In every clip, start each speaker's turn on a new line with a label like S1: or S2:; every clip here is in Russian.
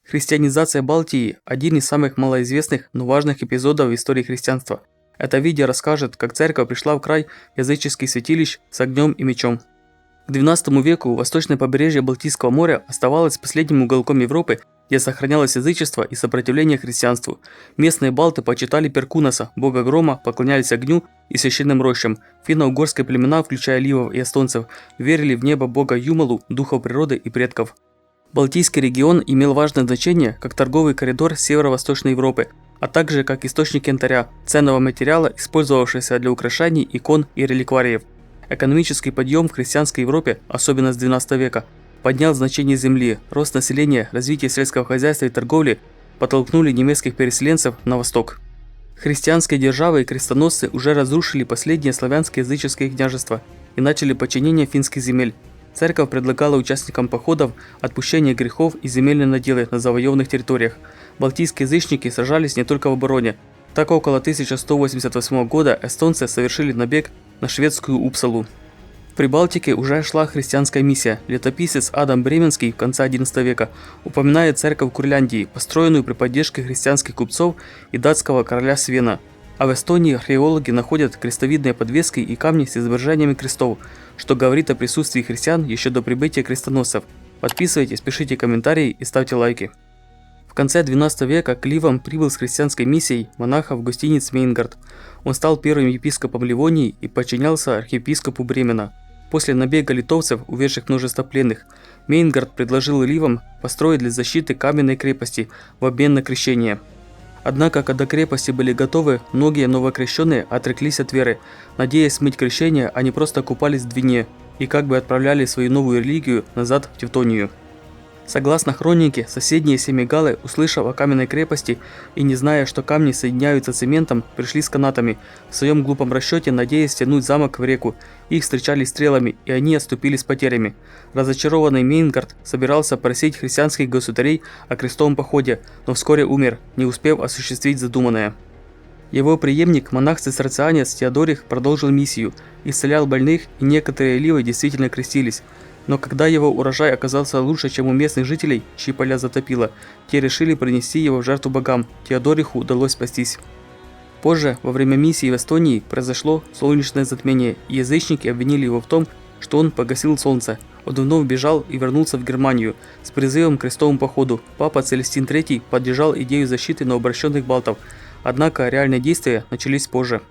S1: Христианизация Балтии – один из самых малоизвестных, но важных эпизодов в истории христианства. Это видео расскажет, как церковь пришла в край языческих святилищ с огнем и мечом. К XII веку восточное побережье Балтийского моря оставалось последним уголком Европы, где сохранялось язычество и сопротивление христианству. Местные балты почитали Перкунаса, бога грома, поклонялись огню и священным рощам. Финно-угорские племена, включая ливов и эстонцев, верили в небо бога Юмалу, духов природы и предков. Балтийский регион имел важное значение как торговый коридор северо-восточной Европы, а также как источник янтаря, ценного материала, использовавшегося для украшений, икон и реликвариев. Экономический подъем в христианской Европе, особенно с XII века, поднял значение земли, рост населения, развитие сельского хозяйства и торговли подтолкнули немецких переселенцев на восток. Христианские державы и крестоносцы уже разрушили последние славянские языческие княжества и начали подчинение финских земель. Церковь предлагала участникам походов отпущение грехов и земельные наделы на завоеванных территориях. Балтийские язычники сражались не только в обороне. Так около 1188 года эстонцы совершили набег на шведскую Упсалу. В Прибалтике уже шла христианская миссия. Летописец Адам Бременский в конце XI века упоминает церковь Курляндии, построенную при поддержке христианских купцов и датского короля Свена. А в Эстонии археологи находят крестовидные подвески и камни с изображениями крестов, что говорит о присутствии христиан еще до прибытия крестоносцев. Подписывайтесь, пишите комментарии и ставьте лайки. В конце XII века к Ливам прибыл с христианской миссией монах Августинец Мейнгард. Он стал первым епископом Ливонии и подчинялся архиепископу Бремена. После набега литовцев, увезших множество пленных, Мейнгард предложил Ливам построить для защиты каменной крепости в обмен на крещение. Однако, когда крепости были готовы, многие новокрещенные отреклись от веры. Надеясь смыть крещение, они просто купались в Двине и как бы отправляли свою новую религию назад в Тевтонию. Согласно хронике, соседние семигаллы, услышав о каменной крепости и не зная, что камни соединяются цементом, пришли с канатами, в своем глупом расчете надеясь стянуть замок в реку. Их встречали стрелами, и они отступили с потерями. Разочарованный Мейнгард собирался просить христианских государей о крестовом походе, но вскоре умер, не успев осуществить задуманное. Его преемник, монах-цистерцианец Теодорих, продолжил миссию, исцелял больных, и некоторые ливы действительно крестились. Но когда его урожай оказался лучше, чем у местных жителей, чьи поля затопило, те решили принести его в жертву богам. Теодориху удалось спастись. Позже, во время миссии в Эстонии, произошло солнечное затмение, и язычники обвинили его в том, что он погасил солнце. Он вновь бежал и вернулся в Германию с призывом к крестовому походу. Папа Целестин III поддержал идею защиты новообращенных балтов, однако реальные действия начались позже.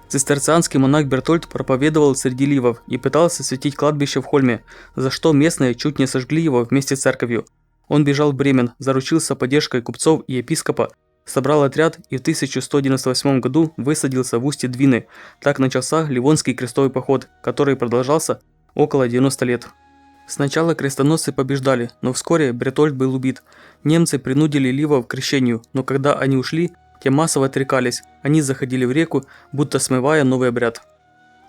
S1: Цистерцианский монах Бертольд проповедовал среди ливов и пытался осветить кладбище в Хольме, за что местные чуть не сожгли его вместе с церковью. Он бежал в Бремен, заручился поддержкой купцов и епископа, собрал отряд и в 1198 году высадился в устье Двины. Так начался Ливонский крестовый поход, который продолжался около 90 лет. Сначала крестоносцы побеждали, но вскоре Бертольд был убит. Немцы принудили ливов к крещению, но когда они ушли, те массово отрекались, они заходили в реку, будто смывая новый обряд.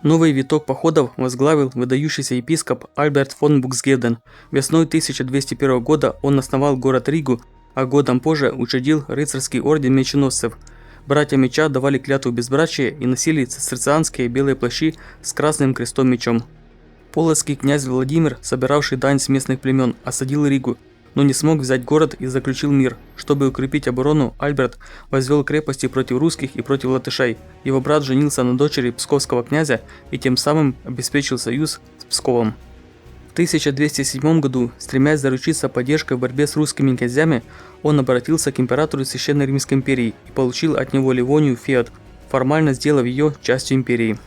S1: Новый виток походов возглавил выдающийся епископ Альберт фон Буксгеден. Весной 1201 года он основал город Ригу, а годом позже учредил рыцарский орден меченосцев. Братья меча давали клятву безбрачия и носили цистерцианские белые плащи с красным крестом-мечом. Полоцкий князь Владимир, собиравший дань с местных племен, осадил Ригу, но не смог взять город и заключил мир. Чтобы укрепить оборону, Альберт возвел крепости против русских и против латышей. Его брат женился на дочери псковского князя и тем самым обеспечил союз с Псковом. В 1207 году, стремясь заручиться поддержкой в борьбе с русскими князьями, он обратился к императору Священной Римской империи и получил от него Ливонию Феод, формально сделав ее частью империи.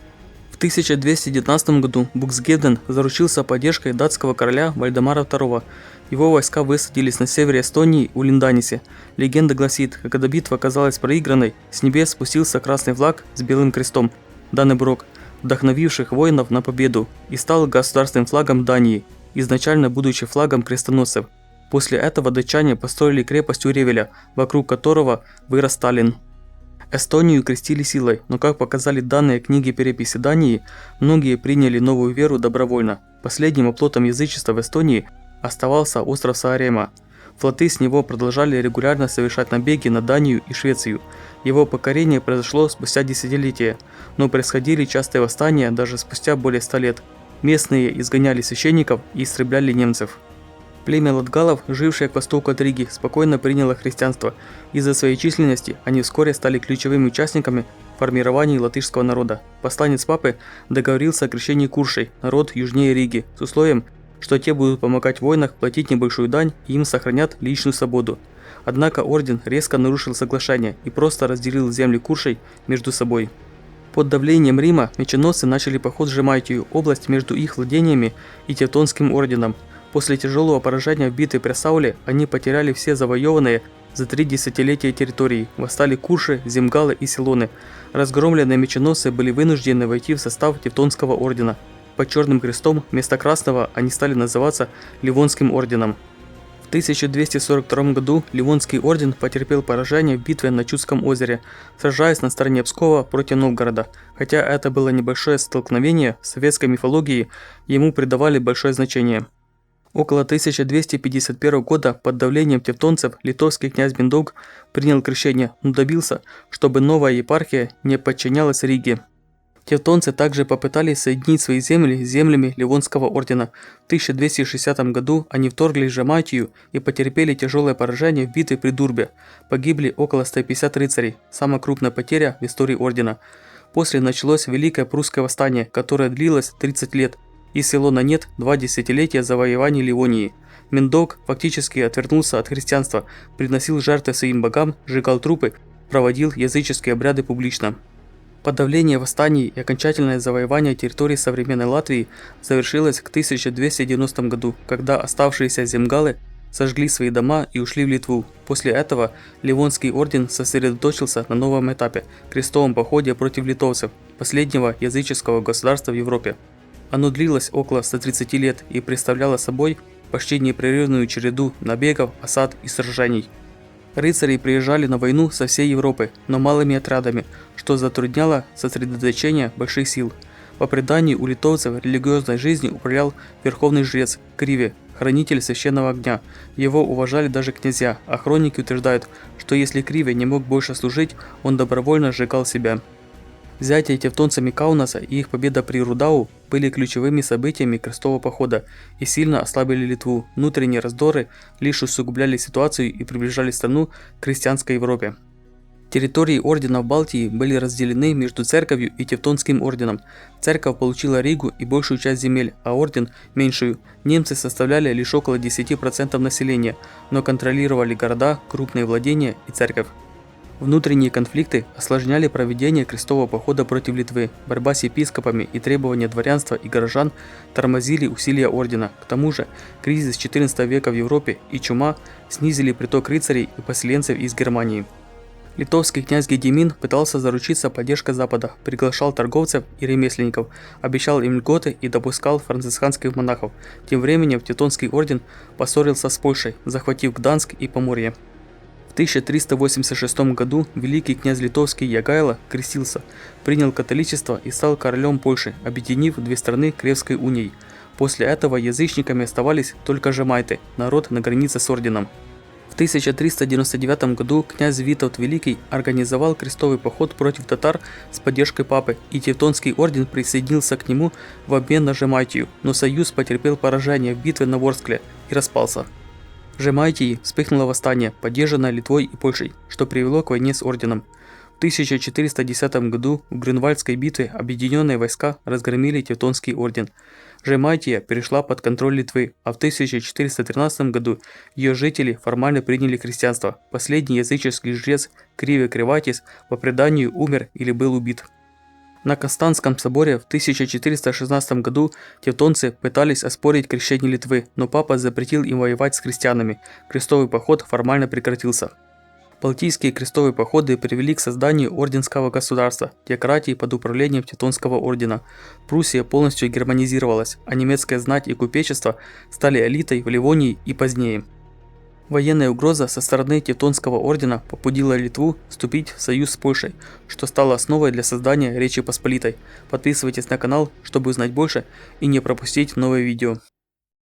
S1: В 1219 году Буксгеден заручился поддержкой датского короля Вальдемара II. Его войска высадились на севере Эстонии у Линданисе. Легенда гласит, когда битва оказалась проигранной, с небес спустился красный флаг с белым крестом Даннеброг, вдохновивших воинов на победу, и стал государственным флагом Дании, изначально будучи флагом крестоносцев. После этого датчане построили крепость у Ревеля, вокруг которого вырос Сталин. Эстонию крестили силой, но, как показали данные книги переписи Дании, многие приняли новую веру добровольно. Последним оплотом язычества в Эстонии оставался остров Саарема. Флоты с него продолжали регулярно совершать набеги на Данию и Швецию. Его покорение произошло спустя десятилетия, но происходили частые восстания даже спустя более 100 лет. Местные изгоняли священников и истребляли немцев. Племя латгалов, жившее к востоку от Риги, спокойно приняло христианство. Из-за своей численности они вскоре стали ключевыми участниками формирования латышского народа. Посланец папы договорился о крещении куршей, народ южнее Риги, с условием, что те будут помогать в войнах, платить небольшую дань и им сохранят личную свободу. Однако орден резко нарушил соглашение и просто разделил земли куршей между собой. Под давлением Рима меченосцы начали поход в Жемайтию, область между их владениями и Тевтонским орденом. После тяжелого поражения в битве при Сауле они потеряли все завоеванные за 3 десятилетия территории, восстали курши, земгалы и силоны. Разгромленные меченосцы были вынуждены войти в состав Тевтонского ордена. Под Черным крестом вместо красного они стали называться Ливонским орденом. В 1242 году Ливонский орден потерпел поражение в битве на Чудском озере, сражаясь на стороне Пскова против Новгорода. Хотя это было небольшое столкновение, в советской мифологии ему придавали большое значение. Около 1251 года под давлением тевтонцев литовский князь Миндауг принял крещение, но добился, чтобы новая епархия не подчинялась Риге. Тевтонцы также попытались соединить свои земли с землями Ливонского ордена. В 1260 году они вторглись в Жемайтию и потерпели тяжелое поражение в битве при Дурбе. Погибли около 150 рыцарей, самая крупная потеря в истории ордена. После началось Великое Прусское восстание, которое длилось 30 лет. И село на нет 2 десятилетия завоеваний Ливонии. Миндауг фактически отвернулся от христианства, приносил жертвы своим богам, сжигал трупы, проводил языческие обряды публично. Подавление восстаний и окончательное завоевание территории современной Латвии завершилось к 1290 году, когда оставшиеся земгалы сожгли свои дома и ушли в Литву. После этого Ливонский орден сосредоточился на новом этапе – крестовом походе против литовцев, последнего языческого государства в Европе. Оно длилось около 130 лет и представляло собой почти непрерывную череду набегов, осад и сражений. Рыцари приезжали на войну со всей Европы, но малыми отрядами, что затрудняло сосредоточение больших сил. По преданию, у литовцев религиозной жизнью управлял верховный жрец Криве, хранитель священного огня. Его уважали даже князья, а хроники утверждают, что если Криве не мог больше служить, он добровольно сжигал себя. Взятие тевтонцами Каунаса и их победа при Рудау были ключевыми событиями крестового похода и сильно ослабили Литву. Внутренние раздоры лишь усугубляли ситуацию и приближали страну к христианской Европе. Территории ордена в Балтии были разделены между церковью и Тевтонским орденом. Церковь получила Ригу и большую часть земель, а орден – меньшую. Немцы составляли лишь около 10% населения, но контролировали города, крупные владения и церковь. Внутренние конфликты осложняли проведение крестового похода против Литвы, борьба с епископами и требования дворянства и горожан тормозили усилия ордена. К тому же, кризис XIV века в Европе и чума снизили приток рыцарей и поселенцев из Германии. Литовский князь Гедимин пытался заручиться поддержкой Запада, приглашал торговцев и ремесленников, обещал им льготы и допускал францисканских монахов. Тем временем Тевтонский орден поссорился с Польшей, захватив Гданск и Поморье. В 1386 году великий князь литовский Ягайло крестился, принял католичество и стал королем Польши, объединив две страны Кревской унией. После этого язычниками оставались только жемайты, народ на границе с орденом. В 1399 году князь Витовт Великий организовал крестовый поход против татар с поддержкой папы, и Тевтонский орден присоединился к нему в обмен на Жемайтию, но союз потерпел поражение в битве на Ворскле и распался. В Жемайтии вспыхнуло восстание, поддержанное Литвой и Польшей, что привело к войне с орденом. В 1410 году в Грюнвальдской битве объединенные войска разгромили Тевтонский орден. Жемайтия перешла под контроль Литвы, а в 1413 году ее жители формально приняли христианство. Последний языческий жрец Криве Криватис по преданию умер или был убит. На Константском соборе в 1416 году тевтонцы пытались оспорить крещение Литвы, но папа запретил им воевать с христианами. Крестовый поход формально прекратился. Балтийские крестовые походы привели к созданию орденского государства, теократии под управлением Тевтонского ордена. Пруссия полностью германизировалась, а немецкая знать и купечество стали элитой в Ливонии и позднее. Военная угроза со стороны Тевтонского ордена побудила Литву вступить в союз с Польшей, что стало основой для создания Речи Посполитой. Подписывайтесь на канал, чтобы узнать больше и не пропустить новые видео.